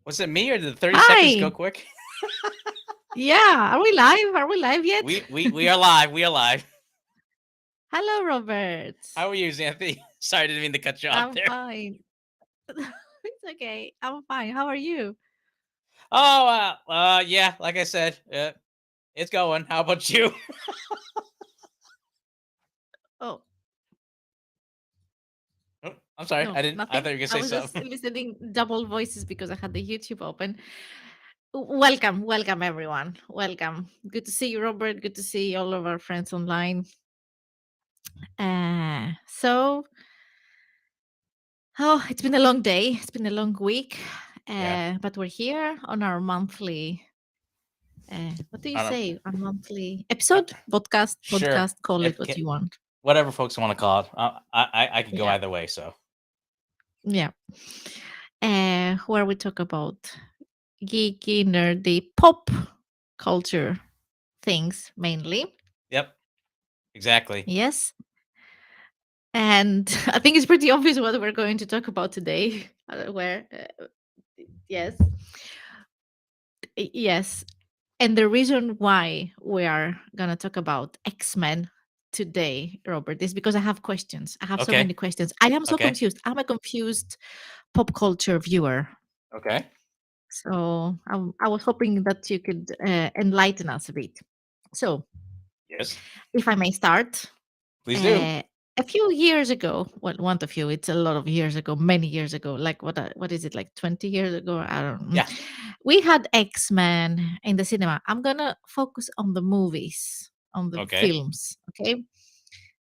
Was it me or did the 30 seconds go Hi. quick? Yeah, are we live? Are we live yet? We are live. We are live. Hello, Robert. How are you, Xanthi? Sorry, I didn't mean to cut you off I'm there. fine. It's okay. I'm fine. How are you? Oh, yeah. Like I said, it's going. How about you? Oh, Oh, I'm sorry. no, I didn't. I nothing. thought you were gonna I say was just something. listening double voices because I had the YouTube open. Welcome, everyone. Welcome. Good to see you, Robert. Good to see all of our friends online. So, it's been a long day. It's been a long week. Yeah. But we're here on our monthly what do you I don't. say? A monthly Uh, episode, sure. call it If what you want. whatever folks want to call it, I could go Yeah, either way. So. yeah. Where we talk about geeky, nerdy, pop culture things mainly. Yep. Exactly. Yes. And I think it's pretty obvious what we're going to talk about today. Yes. Yes. And the reason why we are going to talk about X-Men today, Robert, is because I have questions. I have so Okay. many questions. I am so Okay. confused. I'm a confused pop culture viewer. Okay. So I was hoping that you could enlighten us a bit. So, Yes. if I may start, Please do. uh, a few years ago, well, one a few, it's a lot of years ago, many years ago, like what is it, like 20 years ago? I don't know. Yeah. We had X-Men in the cinema. I'm going to focus on the movies, on the Okay. films. Okay.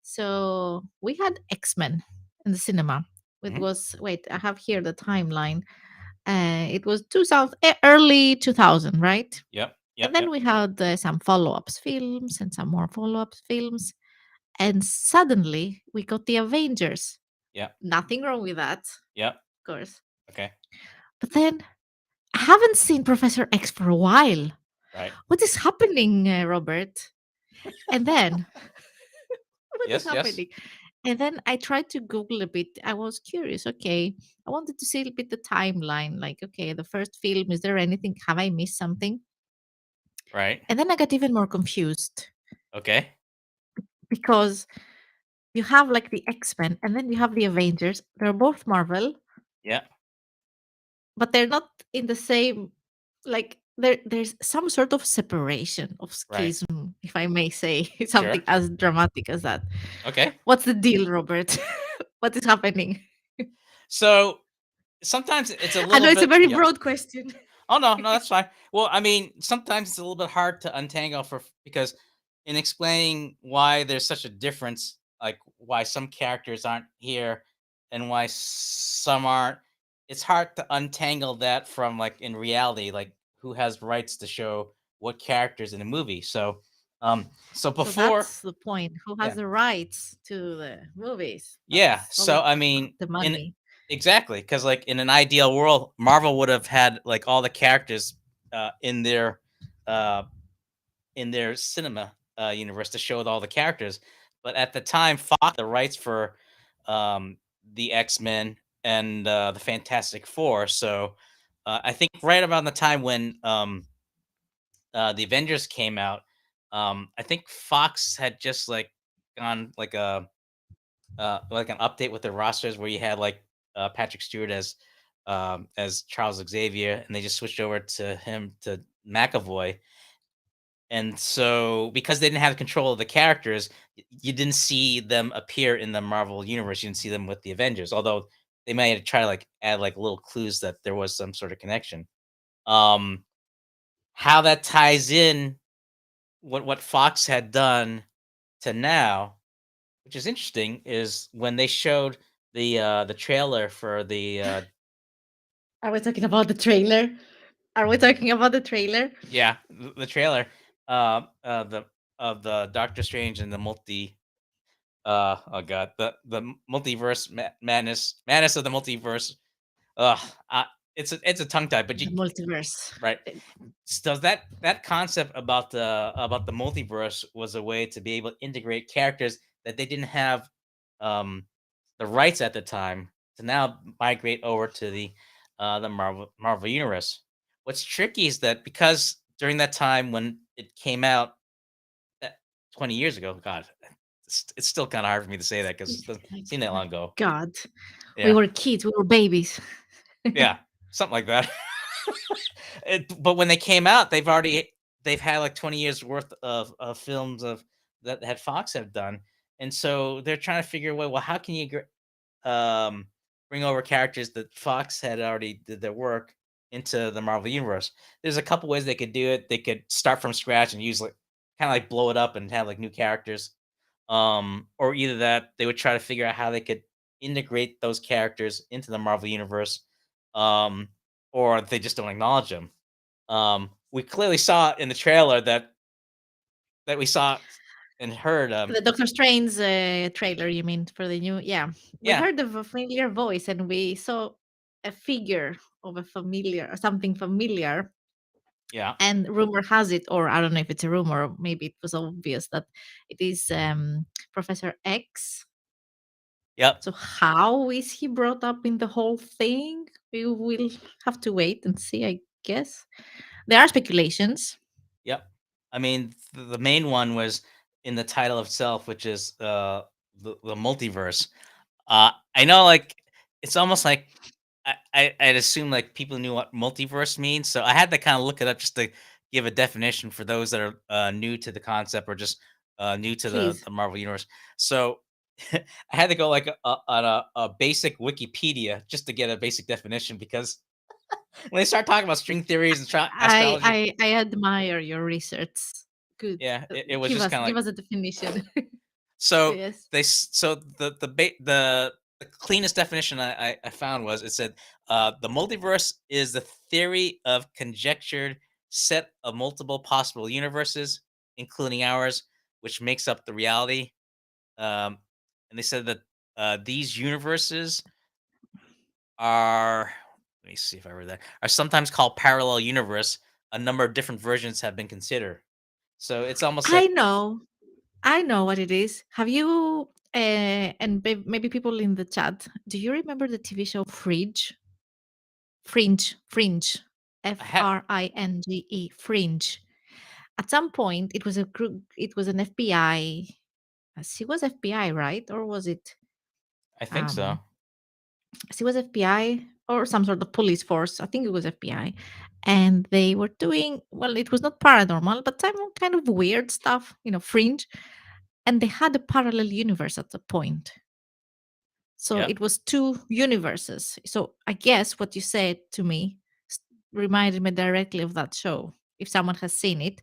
So we had X-Men in the cinema. It Mhm. was, wait, I have here the timeline. It was 2000, early 2000, right? Yep. And Yep. then Yep. we had some follow-ups films and some more follow-ups films. And suddenly we got the Avengers. Yep. Nothing wrong with that, Yep. of course. Okay. But then I haven't seen Professor X for a while. Right. What is happening, Robert? And then, what is Yes. Yes. happening? And then I tried to Google a bit. I was curious. Okay. I wanted to see a bit the timeline. Like, okay, the first film, is there anything? Have I missed something? Right. And then I got even more confused Okay. because you have like the X-Men and then you have the Avengers. They're both Marvel, Yeah. but they're not in the same, like, there's some sort of separation of Right. schism, if I may say Sure. something as dramatic as that. Okay. What's the deal, Robert? What is happening? So sometimes it's a I little know it's a bit. very Yep. broad question. Oh no, no, that's fine. Well, I mean, sometimes it's a little bit hard to untangle because in explaining why there's such a difference, like why some characters aren't here and why some aren't, it's hard to untangle that from like in reality, like who has rights to show what characters in a movie. So So before, that's the point. Who has yeah, the rights to the movies? yeah. That's all So I mean, the in money. exactly because like in an ideal world, Marvel would have had like all the characters uh, in their uh, in their cinema universe to show all the characters. But at the time, Fox the rights for um, the X-Men and the Fantastic Four. So I think right around the time when the Avengers came out, I think Fox had just gone like an update with the rosters where you had like Patrick Stewart as Charles Xavier, and they just switched over to him to McAvoy. And so, because they didn't have control of the characters, you didn't see them appear in the Marvel universe. You didn't see them with the Avengers, although they might have tried to like add like little clues that there was some sort of connection. Um, how that ties in what Fox had done to now, which is interesting, is when they showed the trailer for Are we talking about the trailer? Are we talking about the trailer? the trailer the of the Doctor Strange and the oh god, the multiverse madness of the multiverse. Ugh, it's a tongue tie, but you the multiverse. right. Uh, So that concept about the multiverse was a way to be able to integrate characters that they didn't have um, the rights at the time to now migrate over to the Marvel universe. What's tricky is that because during that time when it came out, uh, 20 years ago, God, it's still kind of hard for me to say that because it doesn't Like, seem that long ago. God, we Yeah, were kids, we were babies. yeah, something like that. But when they came out, they've had like 20 years worth of films of that Fox have done, and so they're trying to figure out, well, how can you bring over characters that Fox had already did their work into the Marvel universe. There's a couple ways they could do it. They could start from scratch and use like kind of like blow it up and have like new characters. Or either that they would try to figure out how they could integrate those characters into the Marvel universe. Um, or they just don't acknowledge them. We clearly saw in the trailer that we saw and heard. The Doctor Strange trailer, you mean, for the new? Yeah, we Yeah, heard of a familiar voice and we saw a figure of a familiar or something familiar. yeah, And rumor has it, or I don't know if it's a rumor, or maybe it was obvious that it is Professor X. yep. So how is he brought up in the whole thing? We will have to wait and see, I guess. There are speculations. Yep. I mean, the main one was in the title itself, which is the multiverse. I know, like it's almost like I'd assume like people knew what multiverse means, so I had to kind of look it up just to give a definition for those that are new to the concept or just new to Please. the Marvel universe. So I had to go like on a basic Wikipedia just to get a basic definition because when they start talking about string theories and astrology, I admire your research. Good. yeah, it was just kind of Give like us a definition. so Yes. so the cleanest definition I found was it said the multiverse is the theory of conjectured set of multiple possible universes, including ours, which makes up the reality. Um, and they said that these universes are let me see if I read that are sometimes called parallel universe. A number of different versions have been considered. So it's almost I like know. I know what it is. Have you and maybe people in the chat, do you remember the TV show Fringe? Fringe. I F had R I N G E. Fringe. At some point it was a group, it was an FBI. She was FBI, right? Or was it I think so. um she was FBI or some sort of police force. I think it was FBI. And they were doing, well, it was not paranormal, but some kind of weird stuff, fringe. And they had a parallel universe at the point. So Yep. it was two universes. So I guess what you said to me s- reminded me directly of that show. If someone has seen it,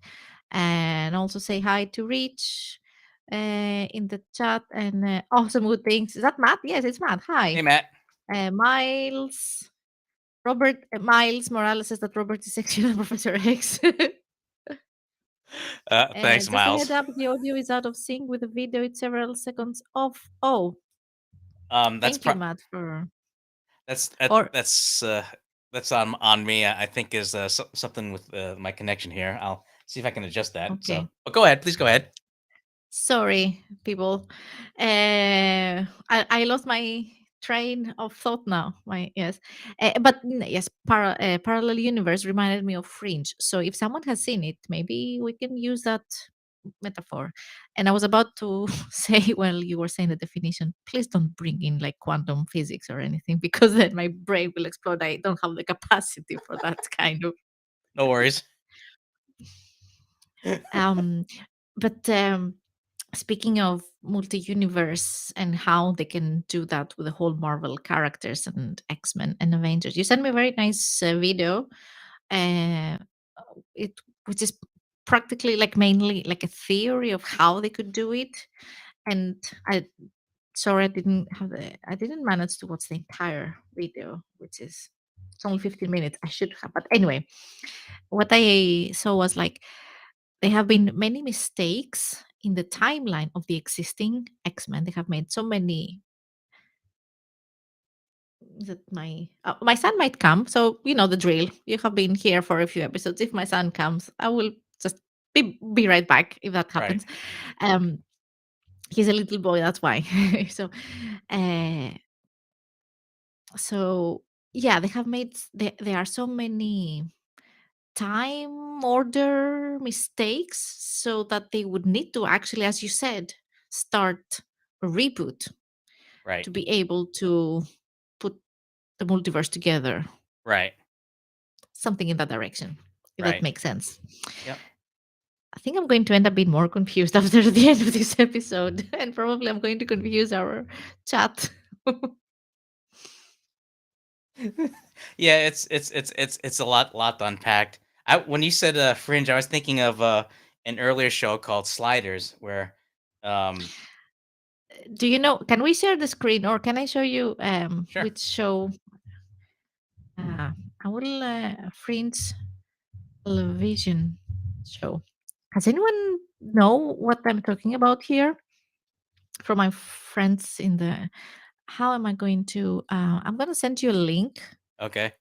and also say hi to Rich in the chat and awesome good things. Is that Matt? Yes, it's Matt. Hey Hi, Matt. Miles. Robert Miles Morales says that Robert is actually Professor X. Thanks, Just a head Miles. up, the audio is out of sync with the video. It's several seconds off. Oh, That's thank you, Matt, for that's or that's on me. I think is something with my connection here. I'll see if I can adjust that. So, okay. but go ahead, please go ahead. Sorry, people. I lost my train of thought now. My yes, yes, parallel universe reminded me of Fringe. So if someone has seen it, maybe we can use that metaphor. And I was about to say, well, you were saying the definition. Please don't bring in like quantum physics or anything, because then my brain will explode. I don't have the capacity for that kind of. No worries. Um, but speaking of multi-universe and how they can do that with the whole Marvel characters and X-Men and Avengers, you sent me a very nice video. Uh, it which is practically like mainly like a theory of how they could do it. And I sorry I didn't manage to watch the entire video, which is it's only 15 minutes. I should have, but anyway, what I saw was like there have been many mistakes in the timeline of the existing X-Men. They have made so many that my son might come. So you know the drill. You have been here for a few episodes. If my son comes, I will just be right back if that Right. happens. Um, he's a little boy, that's why. so, uh, so yeah, they have made there are so many time order mistakes, so that they would need to actually, as you said, start a reboot Right. to be able to put the multiverse together, Right. something in that direction, if that Right. makes sense. Yep. I think I'm going to end up being more confused after the end of this episode, and probably I'm going to confuse our chat. Yeah, it's a lot to unpack. When you said Fringe, I was thinking of an earlier show called Sliders, where um Do you know? Can we share the screen, or can I show you sure. which show? I will Fringe television show. Has anyone know what I'm talking about here? For my friends in the, how am I going to? I'm going to send you a link. Okay.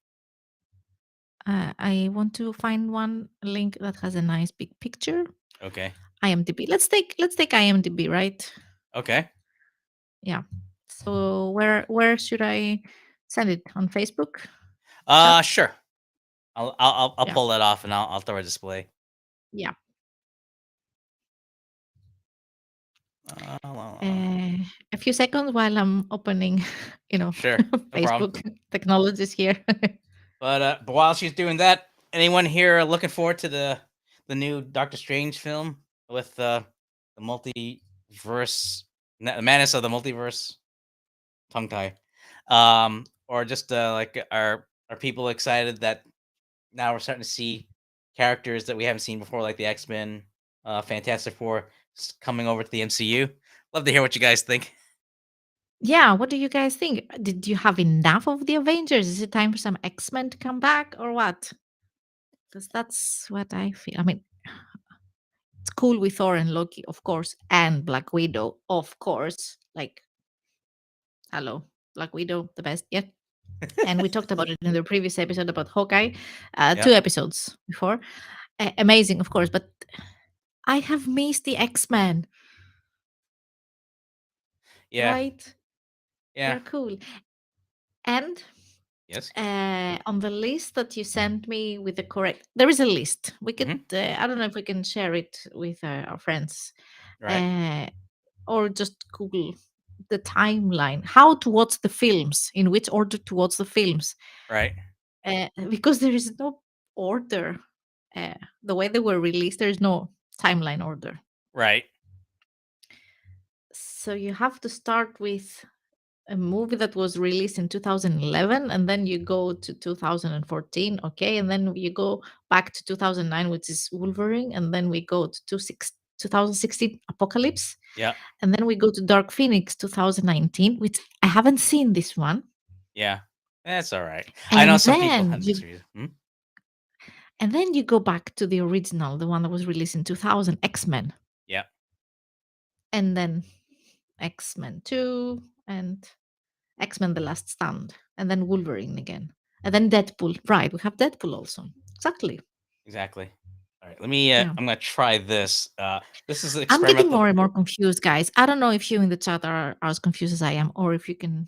I want to find one link that has a nice big picture. Okay. IMDb. Let's take IMDb, right? Okay. Yeah. So where should I send it? On Facebook chat? Sure. I'll Yeah. pull that off and I'll throw a display. Yeah. Uh, Uh, a few seconds while I'm opening, you know, sure. No problem. Facebook technologies here. But while she's doing that, anyone here looking forward to the new Doctor Strange film with the multiverse, the madness of the multiverse, tongue tie, or just like are people excited that now we're starting to see characters that we haven't seen before, like the X-Men, Fantastic Four, coming over to the MCU? Love to hear what you guys think. Yeah, what do you guys think? Did you have enough of the Avengers? Is it time for some X-Men to come back or what? Because that's what I feel. I mean, it's cool with Thor and Loki, of course, and Black Widow, of course. Like, hello, Black Widow, the best. Yeah. And we talked about it in the previous episode about Hawkeye, two Yep. episodes before. Amazing, of course, but I have missed the X-Men, Yeah. right? Yeah. They're cool. And Yes. on the list that you sent me with the correct, there is a list. We could, Hmm. I don't know if we can share it with our friends, Right. uh, or just Google the timeline, how to watch the films, in which order to watch the films, Right. because there is no order. The way they were released, there is no timeline order. Right. So you have to start with a movie that was released in 2011, and then you go to 2014, okay, and then you go back to 2009, which is Wolverine, and then we go to 2016 Apocalypse, Yeah. and then we go to Dark Phoenix 2019, which I haven't seen this one, Yeah. That's all right. I know and some people then had you mixed reviews. Mhm. go back to the original, the one that was released in 2000, X-Men, Yeah. and then X-Men 2, and X-Men: The Last Stand, and then Wolverine again, and then Deadpool. Right, we have Deadpool also. Exactly. Exactly. All right. Let me. Yeah. I'm gonna try this. This is I'm getting experimental. more and more confused, guys. I don't know if you in the chat are as confused as I am, or if you can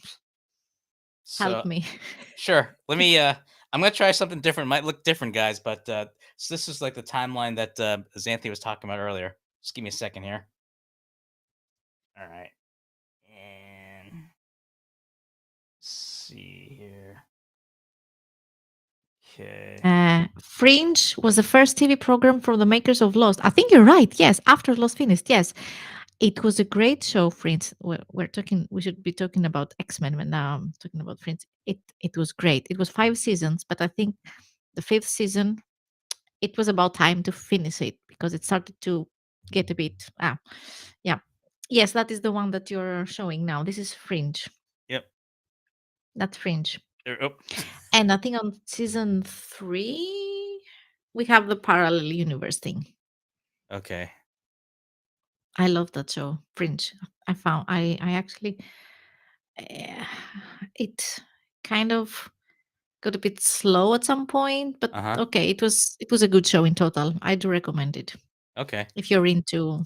help So me. sure. Let me. I'm gonna try something different. Might look different, guys, but so this is like the timeline that Xanthi was talking about earlier. Just give me a second here. All right. And see here. Okay. Fringe was the first TV program from the makers of Lost. I think you're right. Yes, after Lost finished. Yes, it was a great show. Fringe. We're talking. We should be talking about X-Men, but now I'm talking about Fringe. It was great. It was 5 seasons, but I think the fifth season, it was about time to finish it because it started to get a bit. Yeah. Yes, that is the one that you're showing now. This is Fringe. Yep. That's Fringe. Oh. And I think on season 3, we have the parallel universe thing. Okay. I love that show, Fringe. I actually, eh, it. kind of got a bit slow at some point, but Uh huh. okay, it was a good show in total. I do recommend it Okay. if you're into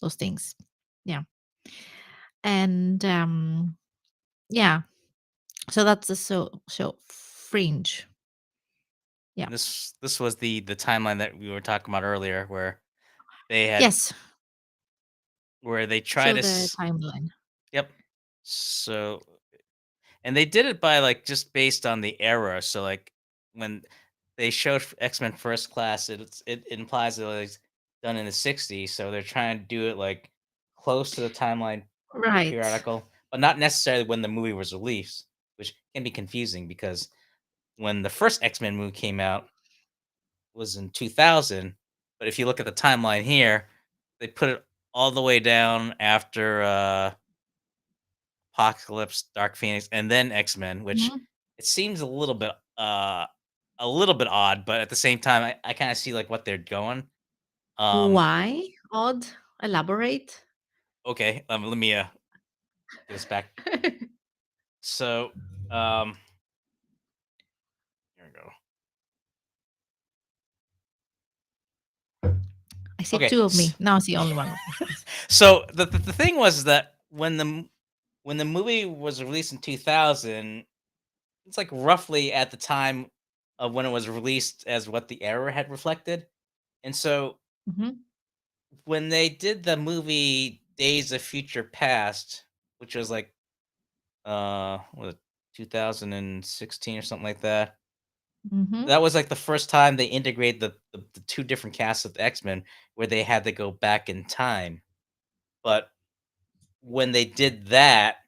those things. Yeah. And yeah, so that's the show Fringe. Yeah. And this was the timeline that we were talking about earlier, they had Yes. where they try So to the timeline. yep. So and they did it by like just based on the era. So like when they showed X-Men First Class, it implies that it was done in the '60s. So they're trying to do it like close to the timeline Right. periodical, but not necessarily when the movie was released, which can be confusing because when the first X-Men movie came out was in 2000, but if you look at the timeline here, they put it all the way down after Apocalypse, Dark Phoenix, and then X-Men, which Mhm. it seems a little bit odd, but at the same time I kind of see like what they're going. Um Why? Odd? Elaborate? okay, let me get us back. So, um here we go. I see Okay. two of me. Now I see only one of me. Yes. So the thing was that when the movie was released in 2000, it's like roughly at the time of when it was released as what the era had reflected. And so Mhm. when they did the movie Days of Future Past, which was like what 2016 or something like that. Mhm. That was like the first time they integrate the two different casts of X-Men where they had to go back in time. But when they did that,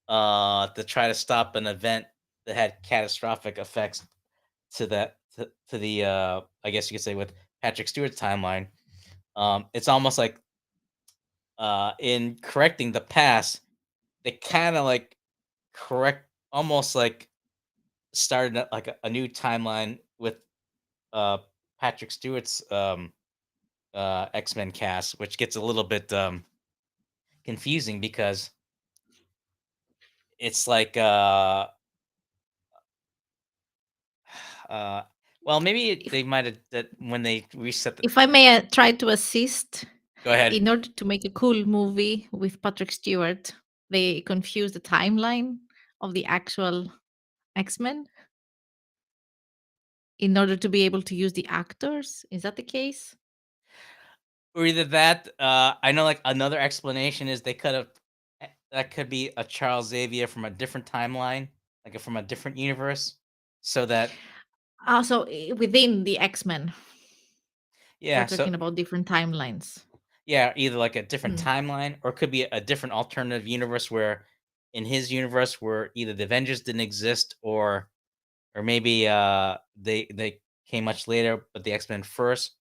to try to stop an event that had catastrophic effects to the I guess you could say with Patrick Stewart's timeline. It's almost like in correcting the past, they kind of like correct almost like started like a new timeline with uh Patrick Stewart's X-Men cast, which gets a little bit confusing because it's like uh well maybe If they might have that when they reset the if I may try to assist, go ahead. in order to make a cool movie with Patrick Stewart, they confuse the timeline of the actual X-Men in order to be able to use the actors. Is that the case? Or either that, I know like another explanation is they could have that could be a Charles Xavier from a different timeline, like from a different universe. So that Also, within the X-Men, we're yeah, so talking about different timelines. yeah, either like a different Hmm. timeline or it could be a different alternative universe where in his universe where either the Avengers didn't exist or maybe they came much later but the X-Men first.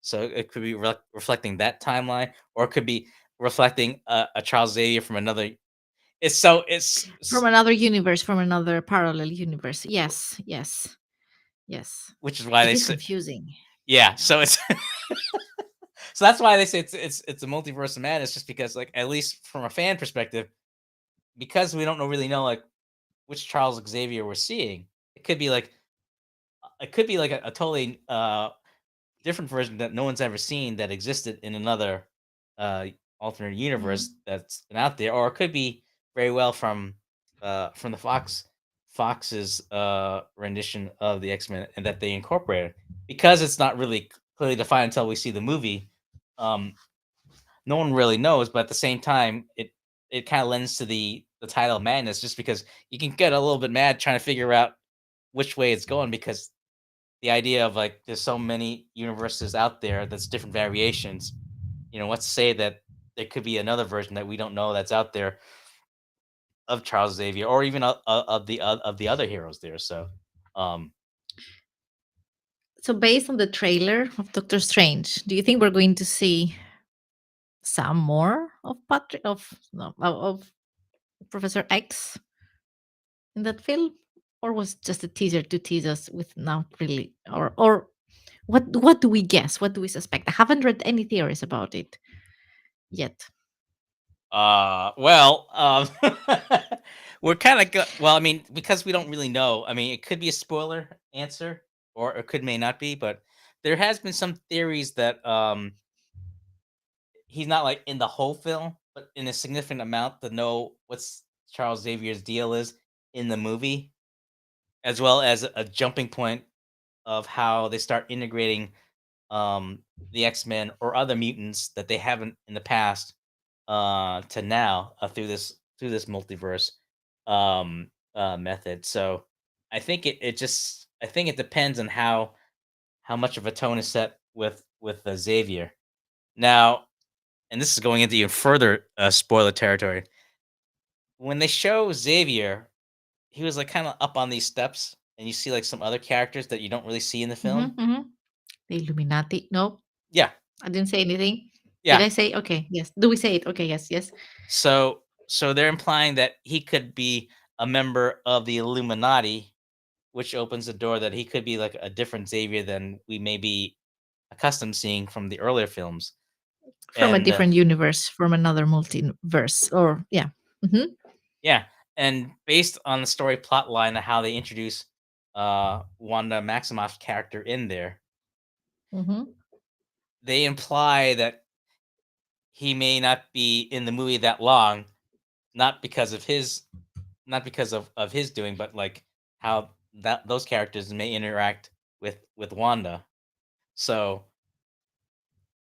So it could be reflecting that timeline or it could be reflecting a Charles Xavier from another. It's so From another universe, from another parallel universe. Yes, yes, yes. which is why It they is say confusing. yeah. Yeah. So it's so that's why they say it's a multiverse of madness, just because like at least from a fan perspective, because we don't know really know like which Charles Xavier we're seeing. It could be like a totally different version that no one's ever seen that existed in another uh alternate universe Mhm. that's been out there, or it could be very well from the Fox's rendition of the X-Men and that they incorporated because it's not really clearly defined until we see the movie. um no one really knows, but at the same time it kind of lends to the title madness just because you can get a little bit mad trying to figure out which way it's going because the idea of like there's so many universes out there that's different variations. Let's say that there could be another version that we don't know that's out there of Charles Xavier or even of the other heroes there. So, um, So, based on the trailer of Doctor Strange, do you think we're going to see some more of Patrick of no, of Professor X in that film, or was it just a teaser to tease us with not really, or what do we guess? What do we suspect? I haven't read any theories about it yet. Well, we're kind of well. I mean, because we don't really know. I mean, it could be a spoiler answer, or it could may not be. But there has been some theories that he's not like in the whole film, but in a significant amount to know what's Charles Xavier's deal is in the movie, as well as a jumping point of how they start integrating um the X-Men or other mutants that they haven't in the past to now through this multiverse method. So I think I think it depends on how much of a tone is set with Xavier. Now, and this is going into even further spoiler territory. When they show Xavier, he was like kind of up on these steps, and you see like some other characters that you don't really see in the film. Mm-hmm. The Illuminati. No, Yeah, I didn't say anything. Did yeah. I say okay? Yes. Do we say it? Okay. Yes. Yes. So they're implying that he could be a member of the Illuminati, which opens the door that he could be like a different Xavier than we may be accustomed seeing from the earlier films. From a And different universe, from another multiverse, or yeah. Mm-hmm. yeah, and based on the story plot line of how they introduce Wanda Maximoff's character in there, Mm-hmm. they imply that he may not be in the movie that long, not because of his not because of his doing, but like how that those characters may interact with Wanda. So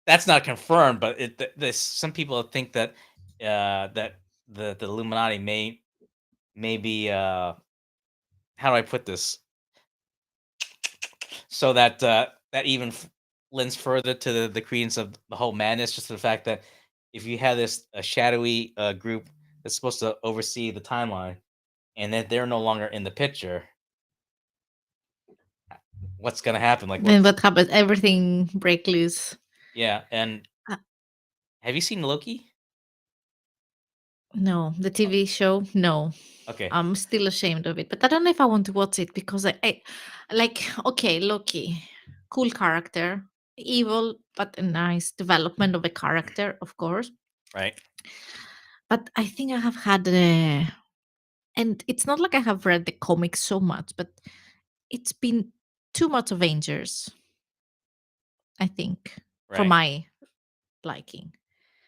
that's not confirmed, but this some people think that that the Illuminati may be how do I put this so that that even lends further to the credence of the whole madness. Just the fact that if you have this shadowy group that's supposed to oversee the timeline, and that they're no longer in the picture, what's gonna happen? Like Then what's what happens? Everything break loose. yeah, and Uh, have you seen Loki? no, the TV show. No, Okay, I'm still ashamed of it. But I don't know if I want to watch it because I like. Okay, Loki, cool character, evil, but a nice development of a character, of course. right, But I think I have had and it's not like I have read the comics so much, but it's been too much Avengers, I think, for right, my liking.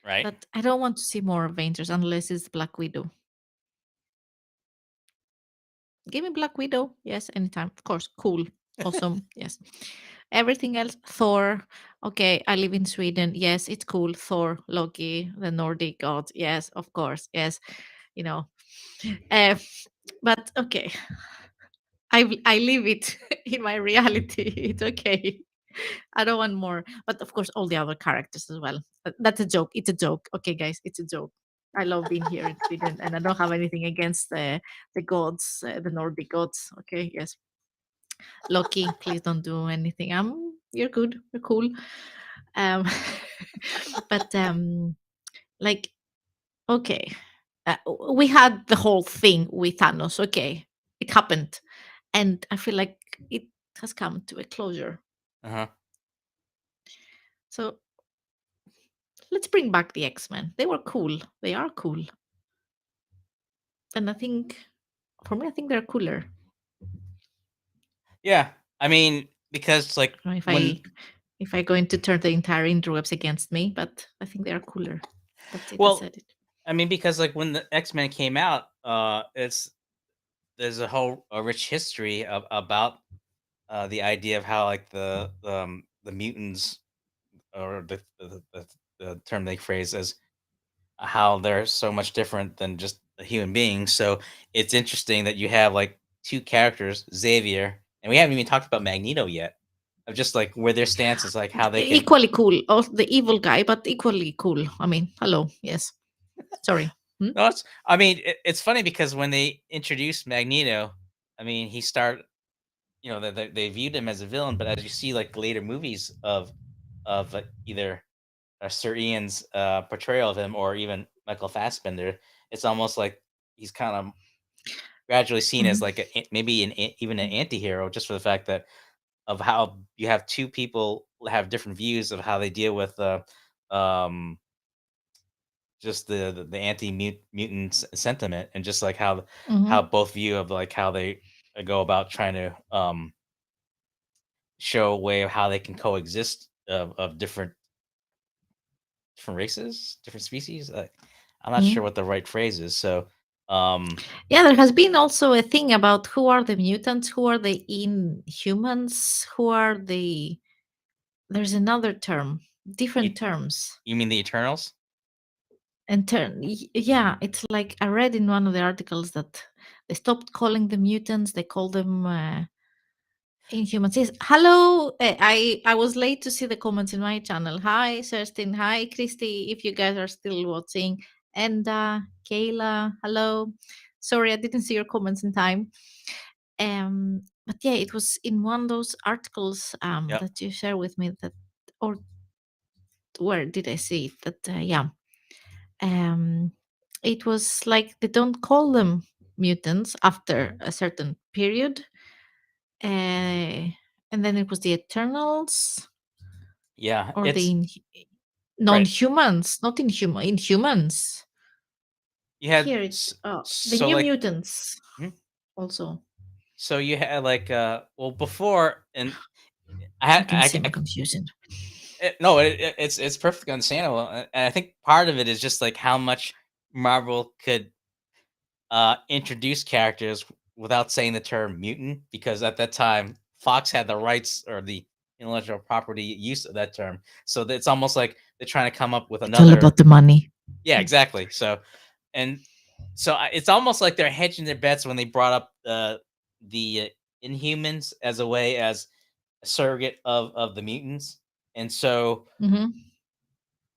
right. But I don't want to see more Avengers unless it's Black Widow. Give me Black Widow. Yes, anytime. Of course. Cool. Awesome. Yes. Everything else, Thor. Okay, I live in Sweden. Yes, it's cool. Thor, Loki, the Nordic gods. Yes, of course. Yes, you know. Uh, but okay, I live it in my reality. It's okay. I don't want more. But of course, all the other characters as well. But that's a joke. It's a joke. Okay, guys, it's a joke. I love being here in Sweden, and I don't have anything against the gods, the Nordic gods. Okay, yes, Loki, please don't do anything. You're good. You're cool. Um, but like, okay, we had the whole thing with Thanos. Okay, it happened, and I feel like it has come to a closure. Uh-huh. So let's bring back the X-Men. They were cool. They are cool. And I think for me, I think they're cooler. Yeah, I mean, because like I don't know when if I going to turn the entire interwebs against me, but I think they are cooler. That's it. I well, said it. I mean, because like when the X-Men came out, it's there's a whole a rich history about the idea of how like the mutants or the term they phrase as how they're so much different than just a human being. So it's interesting that you have like two characters, Xavier, and we haven't even talked about Magneto yet. Of just like where their stance is, like how they can. Equally cool. Oh, the evil guy, but equally cool. I mean, hello. Yes. Sorry. Hmm? No, it's. I mean, it's funny because when they introduced Magneto, I mean, he started. You know, they viewed him as a villain, but as you see, like later movies of either Sir Ian's portrayal of him or even Michael Fassbender, it's almost like he's kind of gradually seen as Mhm. like maybe even an anti-hero just for the fact that of how you have two people have different views of how they deal with um just the anti mutant sentiment, and just like how Mhm. both view of like how they go about trying to show a way of how they can coexist of different races, different species. I'm not sure Mhm. what the right phrase is. So, um, Yeah, there has been also a thing about who are the mutants, who are the inhumans, who are the. There's another term, you different terms. you mean the Eternals? And yeah, it's like I read in one of the articles that they stopped calling them mutants, they call them Inhumans. Yes. Hello. I was late to see the comments in my channel. Hi, Kerstin. Hi, Christy. If you guys are still watching, and Kayla. Hello. Sorry, I didn't see your comments in time. But yeah, it was in one of those articles Yep. that you share with me that, or where did I see it? That yeah, um, it was like they don't call them mutants after a certain period. And then it was the Eternals Yeah, or the it's right. non-humans, not inhumans. You had Here it the so New like Mutants mhm. also. So you had like well before, and I can see my I confusion. no, it's perfectly understandable, and I think part of it is just like how much Marvel could introduce characters without saying the term mutant, because at that time Fox had the rights or the intellectual property use of that term. So it's almost like they're trying to come up with It's all another. about the money. Yeah, exactly. So and it's almost like they're hedging their bets when they brought up the Inhumans as a way as a surrogate of the mutants. And so Hmm.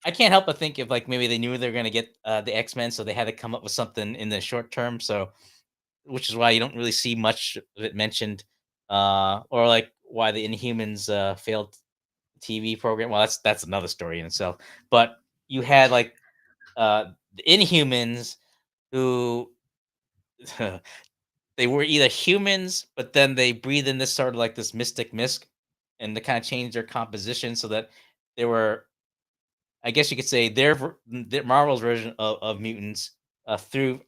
I can't help but think if like maybe they knew they were going to get the X-Men, so they had to come up with something in the short term. So which is why you don't really see much of it mentioned, or like why the Inhumans failed TV program. Well, that's another story in itself. But you had like the Inhumans who they were either humans, but then they breathe in this sort of like this mystic mist, and they kind of change their composition so that they were, I guess you could say, their Marvel's version of mutants through,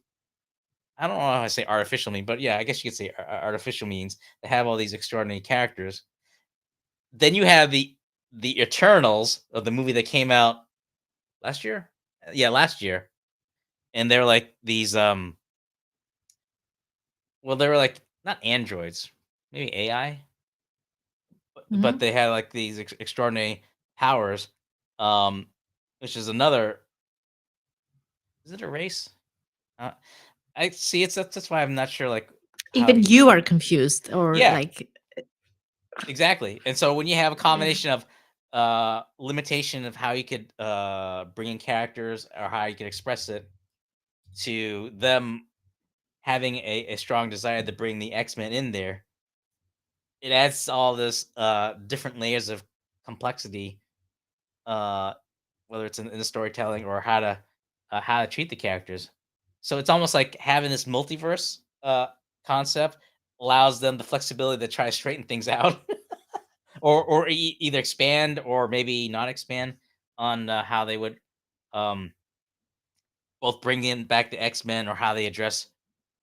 I don't know how I say artificial mean, but yeah, I guess you could say artificial means. They have all these extraordinary characters. Then you have the Eternals of the movie that came out last year. Yeah, last year, and they're like these well, they were like not androids, maybe AI, but Hmm. they had like these extraordinary powers, um, which is another. Is it a race? Uh, I see. That's why I'm not sure like how Even you. you are confused, or Yeah, like, exactly. And so when you have a yeah. combination of limitation of how you could bring in characters or how you could express it, to them having a strong desire to bring the X-Men in there, it adds all this different layers of complexity, uh whether it's in the storytelling or how to treat the characters. So it's almost like having this multiverse concept allows them the flexibility to try to straighten things out, or either expand or maybe not expand on how they would um, both bring in back the X-Men, or how they address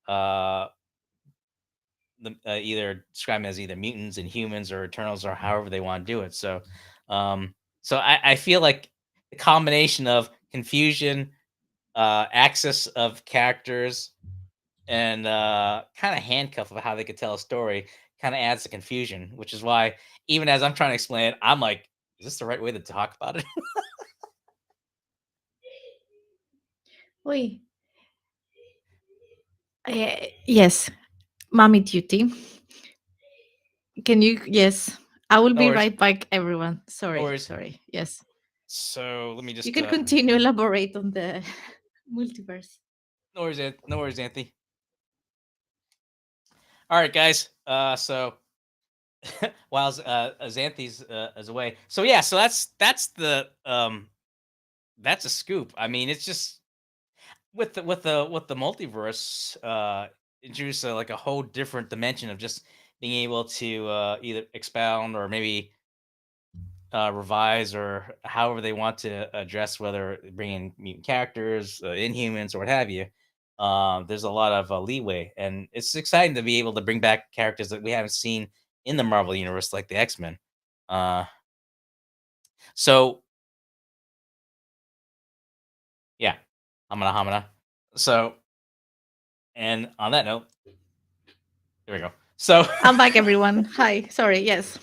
uh, either describe them as either mutants and humans or Eternals, or however they want to do it. So, I feel like the combination of confusion, access of characters, and kind of handcuff of how they could tell a story kind of adds to confusion, which is why even as I'm trying to explain it, I'm like, is this the right way to talk about it? Oi. Yes, mommy duty. Can you? Yes, I will No be worries. right back, everyone. No Sorry, worries. sorry. Yes, So let me you just can continue elaborate on the multiverse. no worries, no worries, Anthony. All right, guys. So while Xanthi's is away, so yeah, so that's a scoop. I mean, it's just with the multiverse, introduce like a whole different dimension of just being able to either expound or maybe revise or however they want to address whether bringing mutant characters, Inhumans, or what have you. There's a lot of leeway, and it's exciting to be able to bring back characters that we haven't seen in the Marvel universe, like the X-Men. Uh, so yeah, hamana hamana. So, and on that note, there we go. So, I'm back, everyone. Hi. Sorry. Yes.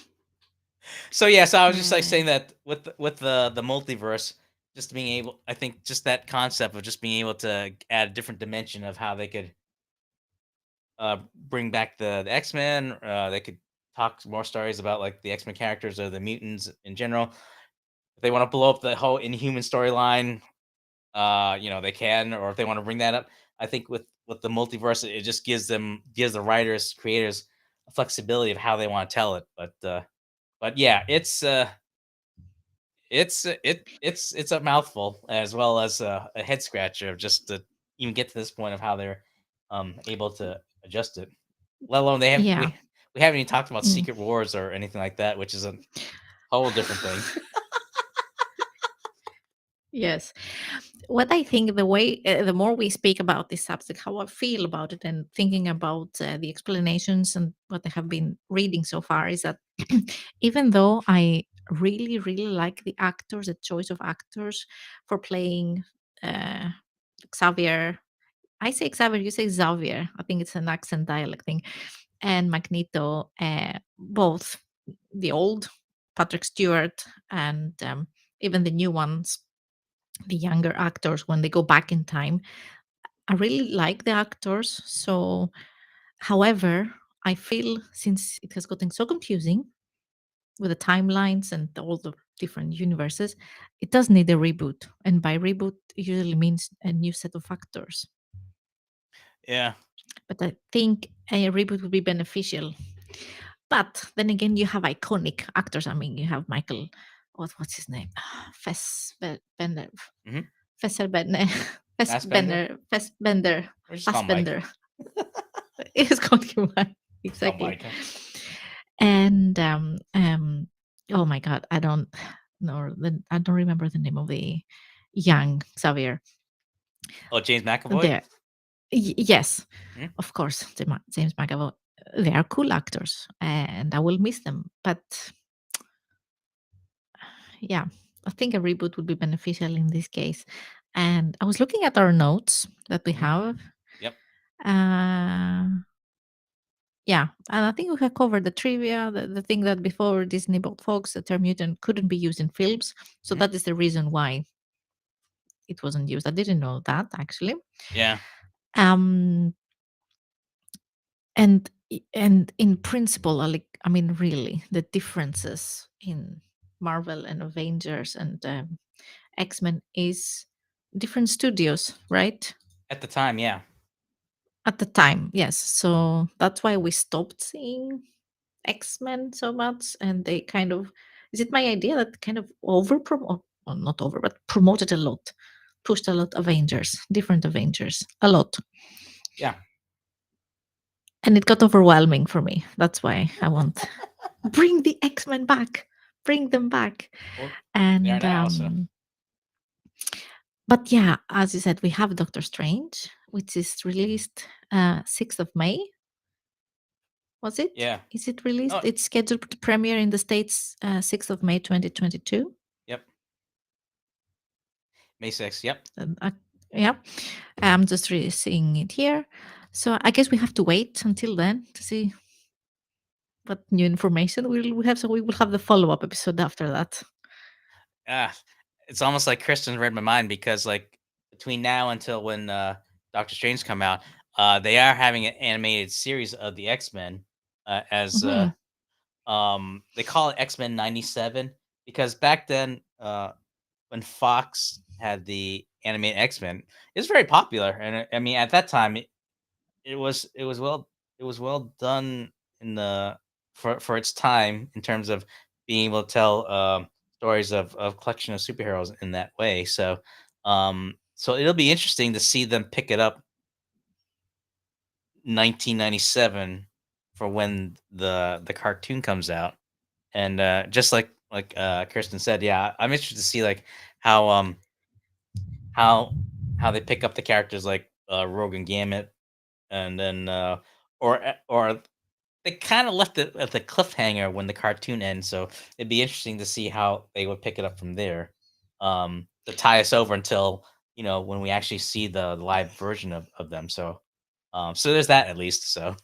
so yeah, so I was just like Uh, saying that with the multiverse, just being able, I think, just that concept of just being able to add a different dimension of how they could bring back the X-Men. They could talk more stories about like the X-Men characters or the mutants in general. If they want to blow up the whole Inhuman storyline, they can. Or if they want to bring that up, I think with the multiverse, it just gives the writers, creators, a flexibility of how they want to tell it. But yeah, it's a mouthful as well as a head scratcher of just to even get to this point of how they're able to adjust it. Let alone they have yeah. we haven't even talked about Mm. Secret Wars or anything like that, which is a whole different thing. Yes. What I think, the way, the more we speak about this subject, how I feel about it, and thinking about the explanations and what I have been reading so far, is that even though I really, really like the actors, the choice of actors for playing uh, Xavier, I say Xavier, you say Xavier. I think it's an accent dialect thing. And Magneto, both the old Patrick Stewart and even the new ones, the younger actors, when they go back in time, I really like the actors. So, however, I feel since it has gotten so confusing with the timelines and all the different universes, it does need a reboot. And by reboot, it usually means a new set of actors. Yeah. But I think a reboot would be beneficial. But then again, you have iconic actors. I mean, you have Michael, what's his name? Fassbender, Hmm. Fassbender, Fassbender. Fassbender, Or just call him Mike. Fassbender. It's called Human. Just call him Exactly. Mike. And oh my god, I don't know. I don't remember the name of the young Xavier. Oh, James McAvoy. There, yes, Mhm. of course, James McAvoy. They are cool actors, and I will miss them. But yeah, I think a reboot would be beneficial in this case. And I was looking at our notes that we Mhm. have. Yep. Uh, yeah, and I think we have covered the trivia, the thing that before Disney bought Fox, the term mutant couldn't be used in films. So Mhm. that is the reason why it wasn't used. I didn't know that actually. Yeah. Um, and in principle, I mean, really, the differences in Marvel and Avengers and X-Men is different studios, right? At the time, yeah. At the time, yes. So that's why we stopped seeing X-Men so much, and they kind of, is it my idea that kind of over promote, well, not over, but promoted a lot, pushed a lot Avengers, different Avengers, a lot. Yeah. And it got overwhelming for me. That's why I want bring the X-Men back, bring them back. Well, they are And now. So but yeah, as you said, we have Doctor Strange, which is released 6th of May. Was it? yeah. Is it released? Oh, It's scheduled to premiere in the States 6th of May 2022. yep. May 6th. Yep. Yeah, I'm just really seeing it here. So I guess we have to wait until then to see what new information we have. So we will have the follow up episode after that. Ah, it's almost like Kristen read my mind because like between now until when Doctor Strange come out, they are having an animated series of the X-Men as Hmm. they call it X-Men 97 because back then when Fox had the animated X-Men, it was very popular and I mean at that time it was well done in the for its time in terms of being able to tell stories of collection of superheroes in that way. So it'll be interesting to see them pick it up 1997 for when the cartoon comes out, and just like Kirsten said, yeah, I'm interested to see like how how how they pick up the characters like Rogue and Gambit, and then or they kind of left it at the cliffhanger when the cartoon ends, so it'd be interesting to see how they would pick it up from there, to tie us over until when we actually see the live version of them. So, so there's that at least. So,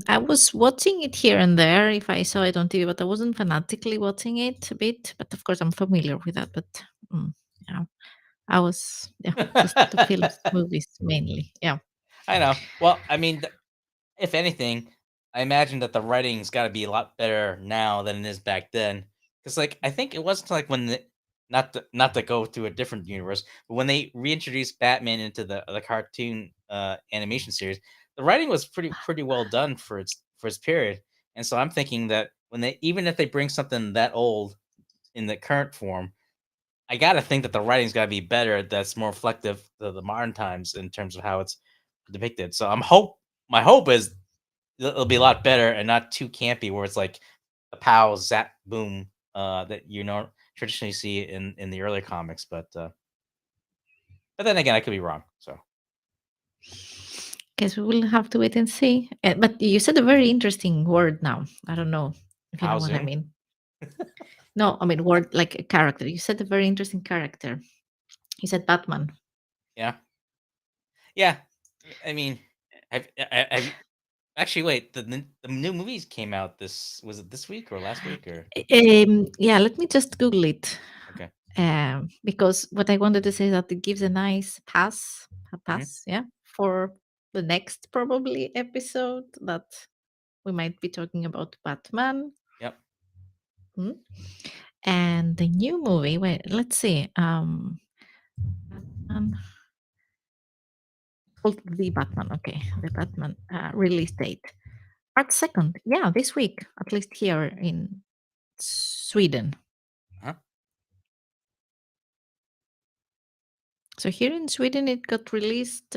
I was watching it here and there if I saw it on TV, but I wasn't fanatically watching it a bit. But of course, I'm familiar with that. But yeah, I was, yeah, just the films, movies mainly. Yeah. I know. Well, I mean, if anything, I imagine that the writing's got to be a lot better now than it is back then. Because, like, I think it wasn't like when not to go to a different universe, but when they reintroduced Batman into the cartoon animation series, the writing was pretty well done for its period. And so I'm thinking that when they even if they bring something that old in the current form, I gotta think that the writing's gotta be better. That's more reflective of the modern times in terms of how it's depicted. So my hope is it'll be a lot better and not too campy where it's like a pow zap boom that traditionally see in the earlier comics. But then again, I could be wrong. So Guess we will have to wait and see. But you said a very interesting word now. I don't know if you know pow what I zoom. mean. No, I mean word like a character. You said a very interesting character. You said Batman. Yeah, yeah. I mean, have you actually wait? The new movies came out was it this week or last week or Yeah, let me just Google it. okay? Because what I wanted to say is that it gives a nice Hmm. pass, yeah, for the next probably episode that we might be talking about Batman. Yep. Mm. And the new movie. Wait, let's see. Batman, called the Batman. Okay, the Batman release date. March 2nd. Yeah, this week, at least here in Sweden. Huh. So here in Sweden, it got released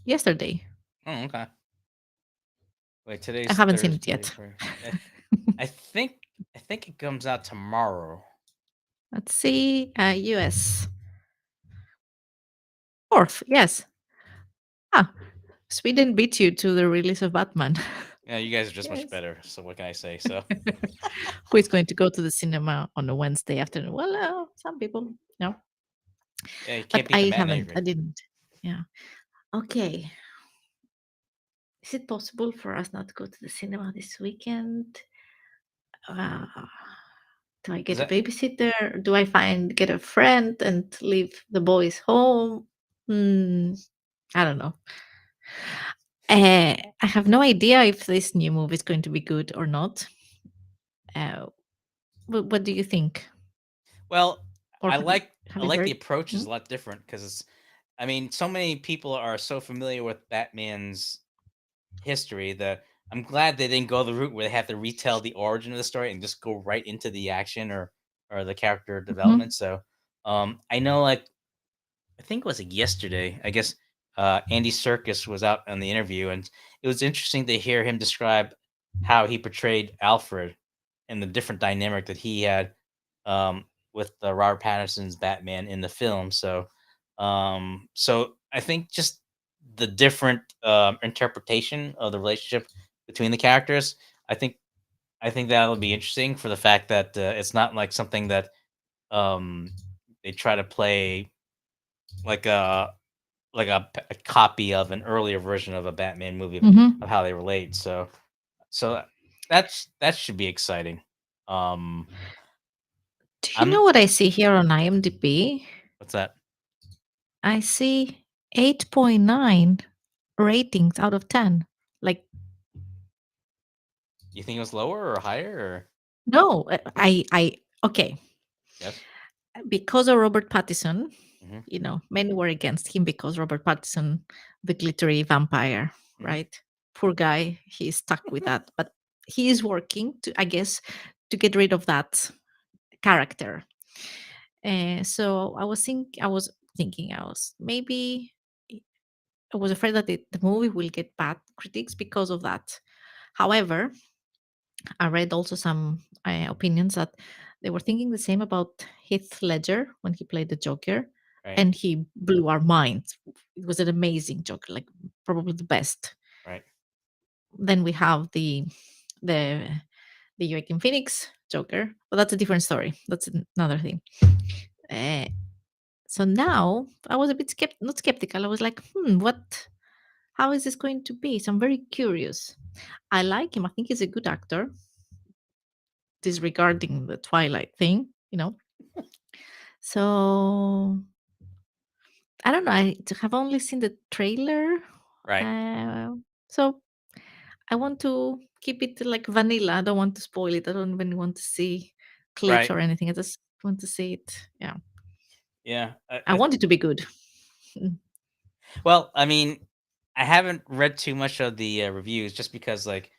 yesterday. Oh, okay. Wait, I today's haven't seen it Thursday. yet. I think it comes out tomorrow. Let's see. US. 4th. Yes. Ah, Sweden beat you to the release of Batman. Yeah, you guys are just much Yes. better. So what can I say? So Who is going to go to the cinema on a Wednesday afternoon? Well, some people. No. yeah, you can't But beat the I matinee haven't. I rate. didn't. Yeah. Okay. Is it possible for us not to go to the cinema this weekend? Uh, do I Is get a that babysitter? Do I get a friend and leave the boys home? Hmm, I don't know. I have no idea if this new movie is going to be good or not. Uh, what do you think? well? Or I have you like the heard? approach is Hmm? a lot different because I mean, so many people are so familiar with Batman's history that I'm glad they didn't go the route where they have to retell the origin of the story and just go right into the action or the character Mhm. development. So, I know like I think it was like yesterday. I guess Andy Serkis was out on the interview, and it was interesting to hear him describe how he portrayed Alfred and the different dynamic that he had with Robert Pattinson's Batman in the film. So I think just the different interpretation of the relationship between the characters. I think I think that'll be interesting for the fact that it's not like something that um, they try to play like a copy of an earlier version of a Batman movie Mhm. of how they relate. So that should be exciting. Um, Do you know I'm what I see here on IMDb? what's that? I see 8.9 ratings out of 10. Like, You think it was lower or higher? Or no, okay. yes. Because of Robert Pattinson, Hmm. many were against him because Robert Pattinson, the glittery vampire, Hmm. right? Poor guy, he's stuck with that. But he is working to, I guess, to get rid of that character. So I was thinking, I was maybe, I was afraid that the movie will get bad critics because of that. However, I read also some opinions that they were thinking the same about Heath Ledger when he played the Joker, Right. and he blew our minds. It was an amazing Joker, like probably the best. Right. Then we have the Joaquin Phoenix Joker, but that's a different story. That's another thing. Uh, so now I was a bit not skeptical. I was like, what? How is this going to be? So I'm very curious. I like him. I think he's a good actor, disregarding the Twilight thing, you know. So I don't know. I have only seen the trailer, Right. uh, so I want to keep it like vanilla. I don't want to spoil it. I don't even want to see clips Right. or anything. I just want to see it. Yeah, Yeah. I want it to be good. Mm. Well, I mean, I haven't read too much of the reviews just because, like,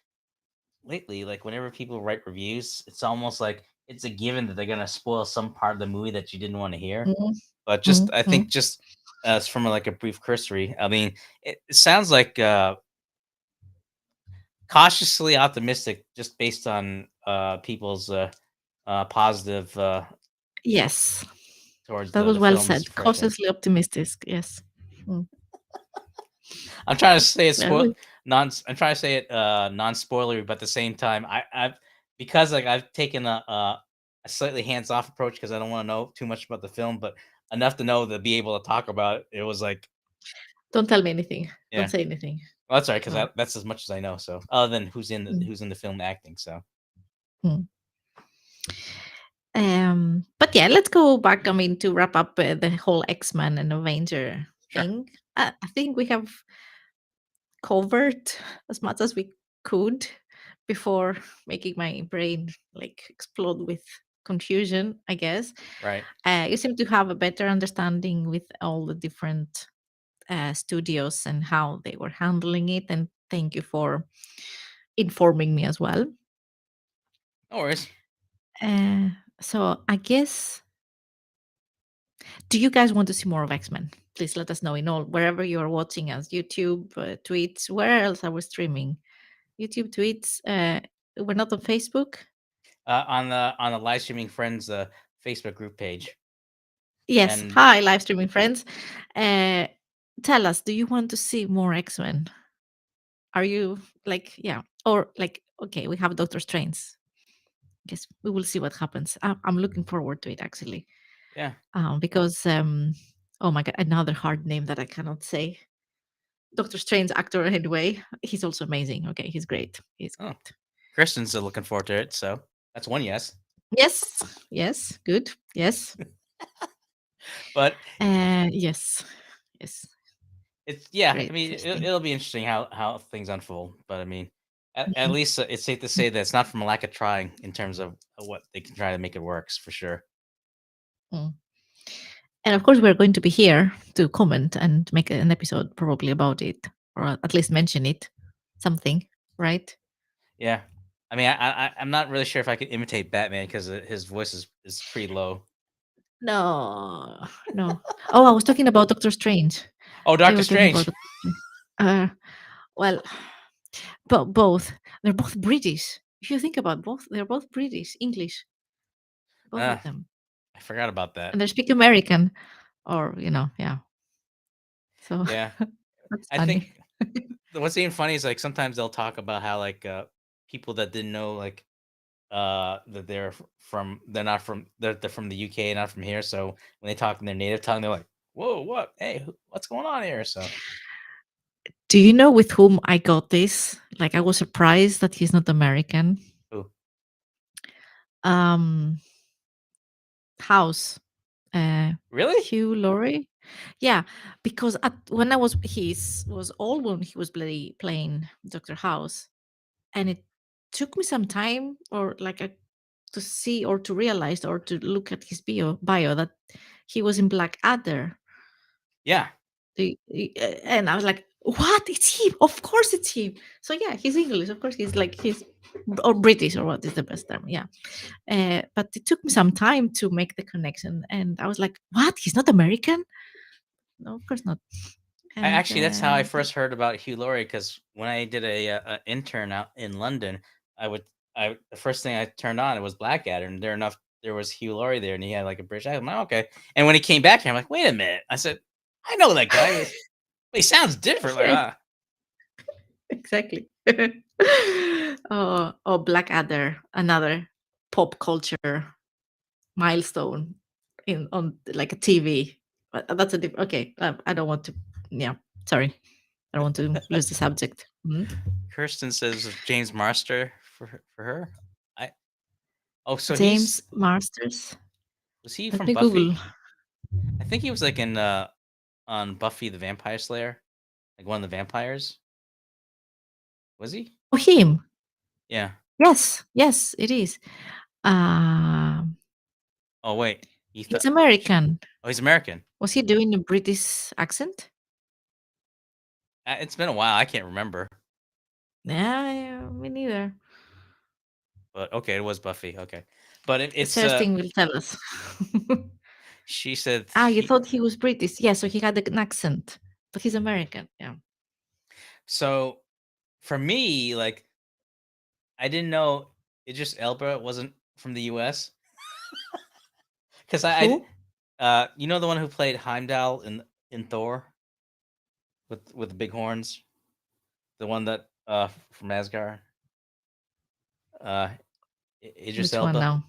lately, like, whenever people write reviews, it's almost like it's a given that they're gonna spoil some part of the movie that you didn't want to hear. Mhm, But just, I mhm. think, just from like a brief cursory, I mean, it sounds like cautiously optimistic, just based on people's positive Yes, towards that was the well film's said. first thing. Cautiously optimistic. Yes. Mm. I'm trying to say it Well, we I'm trying to say it non-spoilery, but at the same time, I've because like I've taken a slightly hands-off approach because I don't want to know too much about the film, but enough to know to be able to talk about it. It was like, don't tell me anything. Don't yeah, say anything. well, that's all right because No. that's as much as I know. So other than Mm, who's in the film acting, so mm. But yeah, let's go back. I mean, to wrap up the whole X-Men and Avenger sure, thing. I think we have covered as much as we could before making my brain like explode with confusion, I guess. right. You seem to have a better understanding with all the different studios and how they were handling it. And thank you for informing me as well. No worries. Uh, so I guess, do you guys want to see more of X-Men? Please let us know in all wherever you are watching us, YouTube, tweets, where else are we streaming? YouTube tweets. We're not on Facebook. On the live streaming friends Facebook group page, Yes. and Hi, live streaming friends. Uh, Tell us, do you want to see more X-Men? Are you like, yeah, or like, okay, we have Doctor Strange. Guess we will see what happens. I'm looking forward to it actually, yeah. because oh my god, another hard name that I cannot say. Doctor Strange actor anyway. He's also amazing. Okay, he's great. He's Oh, great. Kristen's still looking forward to it, so that's one yes. Yes, yes, good. Yes, But yes, yes, it's, yeah, I great mean, casting. it'll be interesting how things unfold, but I mean, at Mhm. least it's safe to say that it's not from a lack of trying in terms of what they can try to make it works for sure. Mm. And of course, we're going to be here to comment and make an episode probably about it, or at least mention it, something, right? Yeah, I mean, I'm not really sure if I could imitate Batman because his voice is pretty low. No, no. Oh, I was talking about Doctor Strange. Oh, I Doctor was talking about Strange. Doctor Strange. Well, but both. They're both British. If you think about both, they're both British, English, both uh, of them, I forgot about and that. they speak American, or yeah. So Yeah, that's I think funny. what's even funny is like sometimes they'll talk about how like people that didn't know like that they're not from they're from the UK, not from here. So when they talk in their native tongue, they're like, "Whoa, what? Hey, what's going on here?" So, Do you know with whom I got this? Like, I was surprised that he's not American. ooh, Um, House, uh, really? Hugh Laurie. Yeah, because when I was old when he was playing Doctor House, and it took me some time, or like to see or to realize or to look at his bio that he was in Black Adder. Yeah. And I was like, "What? It's him! Of course, it's him!" So yeah, he's English. Of course, he's or British, or what is the best term? Yeah. But it took me some time to make the connection, and I was like, "What? He's not American? No, of course not." And Actually, that's how I first heard about Hugh Laurie because when I did a intern out in London, I would the first thing I turned on, it was Blackadder, and there enough there was Hugh Laurie there, and he had like a British accent. I'm like, okay. And when he came back here, I'm like, wait a minute. I said, I know that guy. He sounds different. Like, Yes, exactly. Oh, Blackadder, another pop culture milestone in on like a TV. But that's a different. Okay, I don't want to. Yeah, sorry, I don't want to lose the subject. Kirsten says James Marster for her. I so James Masters. was he Let from me Google. Buffy? I think he was like in on Buffy the Vampire Slayer, like one of the vampires. Was he? Oh, him. Yeah. Yes, yes, it is. Um, Oh wait, he's American. oh, he's American. Was he doing a British accent? It's been a while. I can't remember, Yeah, yeah, me neither. but okay, it was Buffy. Okay, but it's Testing will tell us. she said You he. thought he was British? Yeah, so he had an accent, but he's American. Yeah. So for me, like I didn't know it just Elba wasn't from the U.S. because Who? you know the one who played Heimdall in Thor with the big horns, the one that from Asgard, uh, Idris Which one Elba. now?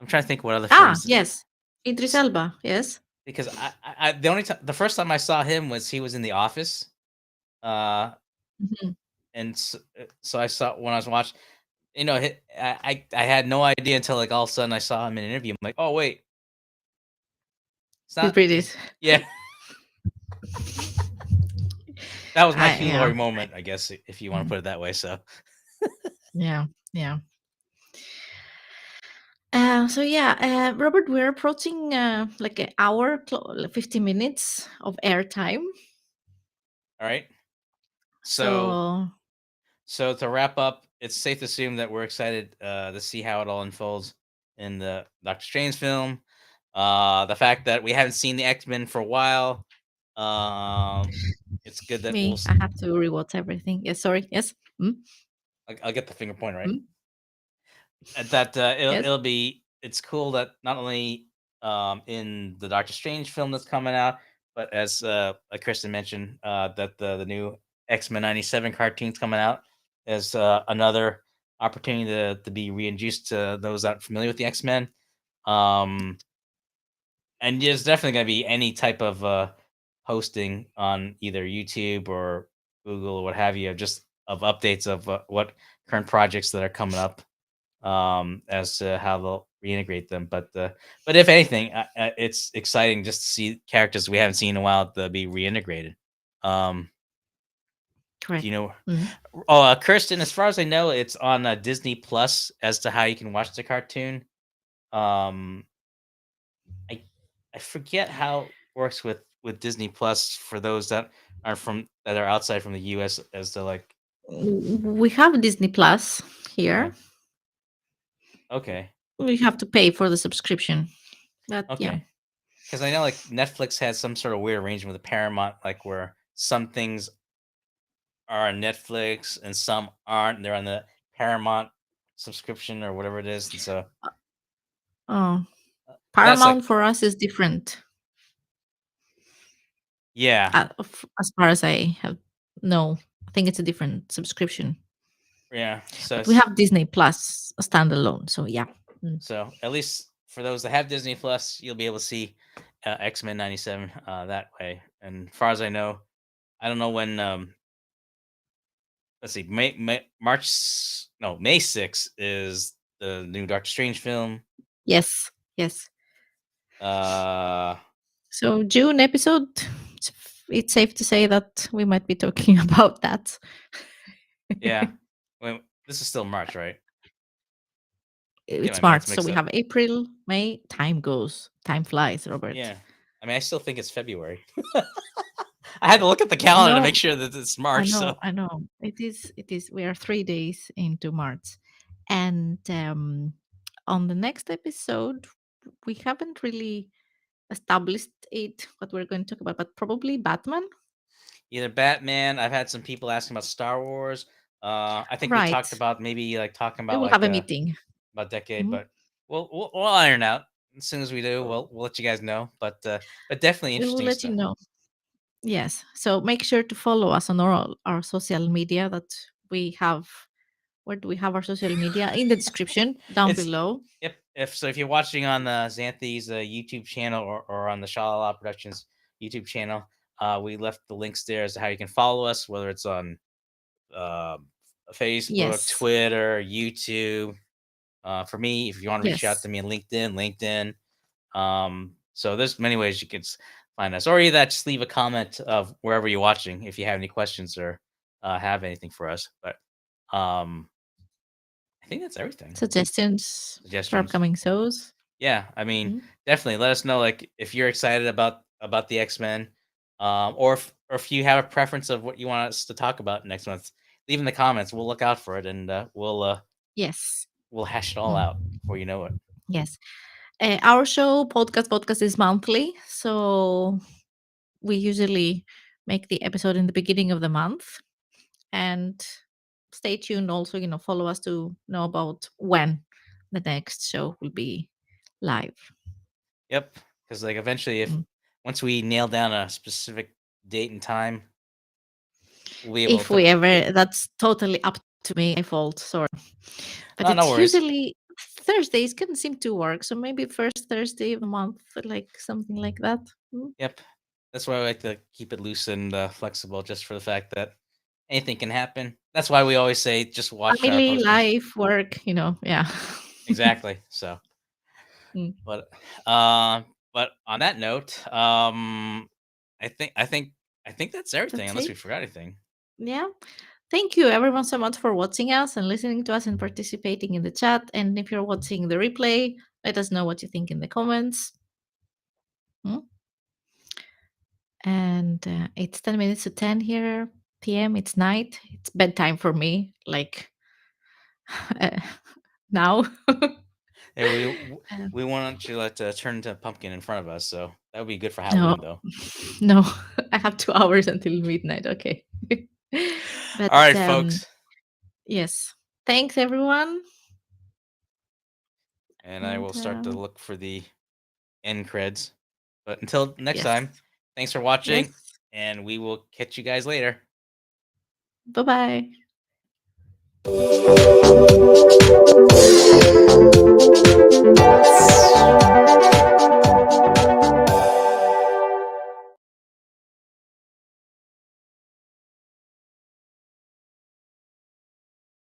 I'm trying to think what other films Yes, Idris Elba. Yes. because the only time the first time I saw him was he was in The Office, uh, Mhm. and so I saw when I was watching, I had no idea until like all of a sudden I saw him in an interview. I'm like, oh wait, it's He's not. British. Yeah, that was my Hugh Yeah, Laurie moment, I guess, if you want to mm, put it that way. So, yeah, yeah. So yeah, Robert, we're approaching like an hour, 50 minutes of airtime. all right. So, So so to wrap up, it's safe to assume that we're excited to see how it all unfolds in the Doctor Strange film. The fact that we haven't seen the X-Men for a while, um, it's good that me, I have to rewatch everything. Yes, sorry. Yes. I'll get the finger point right. Mm, That yes. it's cool that not only in the Doctor Strange film that's coming out, but as like Kristen mentioned, that the new X-Men 97 cartoon's coming out as another opportunity to be reintroduced to those that are familiar with the X-Men. Um, and there's definitely going to be any type of posting on either YouTube or Google or what have you, just of updates of what current projects that are coming up, as to how they'll reintegrate them. But if anything, it's exciting just to see characters we haven't seen in a while to be reintegrated. Um, do Correct. you know? Mhm. Oh, Kirsten, as far as I know, it's on Disney Plus as to how you can watch the cartoon. Um, I I forget how it works with Disney Plus for those that are outside from the US as to like. We have Disney Plus Yeah. here. Okay. We have to pay for the subscription. But yeah. Okay. Because I know like Netflix has some sort of weird arrangement with Paramount, like where some things are on Netflix and some aren't. They're on the Paramount subscription or whatever it is, and so Oh, that's Paramount like for us is different. yeah, As far as I have no, I think it's a different subscription. yeah. So But we have Disney Plus standalone. So yeah. Mm. so at least for those that have Disney Plus, you'll be able to see X-Men 97 that way. And as far as I know, I don't know when. Let's see, May 6th is the new Doctor Strange film. Yes. Yes. Uh, So June episode, it's it's safe to say that we might be talking about that. yeah. Well, this is still March, right? Get my It's March, months so mixed we up. have April, May. Time flies, Robert. Yeah. I mean, I still think it's February. I had to look at the calendar to No, make sure that it's I March. So know, I know. It is. It is. We are 3 days into March, and on the next episode, we haven't really established it what we're going to talk about, but probably Batman. either Batman. I've had some people asking about Star Wars. I think we talked Right. about maybe like talking We about will like have a meeting. about decade, Mhm. but we'll iron out as soon as we do. We'll let you guys know. But definitely We will interesting let you stuff. know. Yes. So make sure to follow us on our social media that we have. Where do we have our social media? In the description down It's below. Yep. If you're watching on Xanthi's YouTube channel or on the Shalala Productions YouTube channel, we left the links there as to how you can follow us, whether it's on um Facebook, Yes. Twitter, YouTube. For me, if you want to reach out to Yes. me on LinkedIn. So there's many ways you can find us, or either just leave a comment of wherever you're watching if you have any questions or have anything for us. But um, I think that's everything. Suggestions for Suggestions. upcoming shows. Yeah, I mean, Mhm. definitely let us know like if you're excited about the X-Men, or if you have a preference of what you want us to talk about next month. Leave in the comments. We'll look out for it, and Yes. we'll hash it all Mm. out before you know it. Yes. Our show podcast is monthly, so we usually make the episode in the beginning of the month. And stay tuned. Also, follow us to know about when the next show will be live. Yep, because like eventually, if Mm. once we nail down a specific date and time, we'll be able If to. we ever, that's totally up to me. My fault. Sorry, but No, no it's worries. usually Thursdays can seem to work. So maybe first Thursday of the month, like something like that. Mm. Yep, that's why I like to keep it loose and flexible, just for the fact that anything can happen. That's why we always say just watch our Family, postings. life, work. Yeah. Exactly. So, Mm. but uh, but on that note, I think I think I think that's everything. That's Unless it. we forgot anything. Yeah. Thank you, everyone, so much for watching us and listening to us and participating in the chat. And if you're watching the replay, let us know what you think in the comments. Mm. And it's 10 minutes to 10 here, PM. It's night. It's bedtime for me, like uh, now. Yeah, Uh, we want you to turn into a pumpkin in front of us, so that would be good for no, Halloween, though. no, I have 2 hours until midnight. Okay. All But right, folks. yes, thanks, everyone. And I And will start to look for the end creds. But until next yes, time, thanks for watching, yes. and we will catch you guys later. Bye bye.